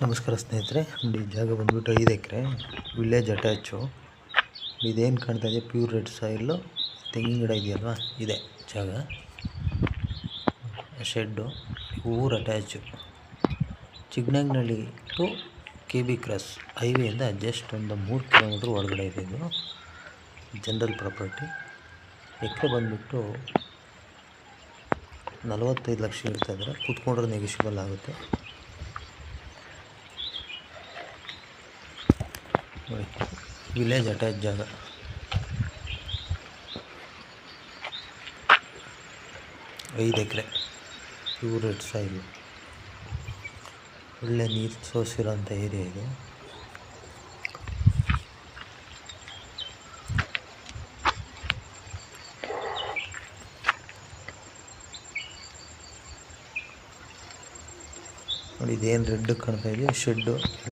ನಮಸ್ಕಾರ ಸ್ನೇಹಿತರೆ, ನೋಡಿ ಜಾಗ ಬಂದ್ಬಿಟ್ಟು 5 ಎಕರೆ ವಿಲೇಜ್ ಅಟ್ಯಾಚು. ಇದೇನು ಕಾಣ್ತಾ ಇದೆ, ಪ್ಯೂರ್ ರೆಡ್ ಸಾಯಿಲು, ತೆಂಗಿನ ಗಿಡ ಇದೆಯಲ್ವಾ, ಇದೆ ಜಾಗ. ಶೆಡ್ಡು, ಊರು attach. Chikkanagnalli to KB cross ಹೈವೇಯಿಂದ ಜಸ್ಟ್ ಒಂದು 3 ಕಿಲೋಮೀಟ್ರ್ ಒಳಗಡೆ ಇದೆ. ಇದು ಜನರಲ್ ಪ್ರಾಪರ್ಟಿ. ಎಕರೆ ಬಂದುಬಿಟ್ಟು 45 ಲಕ್ಷ ಹೇಳ್ತಾಯಿದ್ದಾರೆ. ಕೂತ್ಕೊಂಡ್ರೆ ನೆಗೋಷಿಯಬಲ್ ಆಗುತ್ತೆ. ನೋಡಿ, ವಿಲೇಜ್ ಅಟ್ಯಾಚ್ ಜಾಗ. ಐದು ಎಕರೆ ಪ್ಯೂರ್ ರೆಡ್ ಸಾಯಿಲು, ಒಳ್ಳೆ ನೀರು ಸೋಸಿರೋಂಥ ಏರಿಯಾ ಇದು. ನೋಡಿ, ಇದೇನು ರೆಡ್ ಕಾಣ್ತಾ ಇದೆಯೋ ಶೆಡ್ಡು.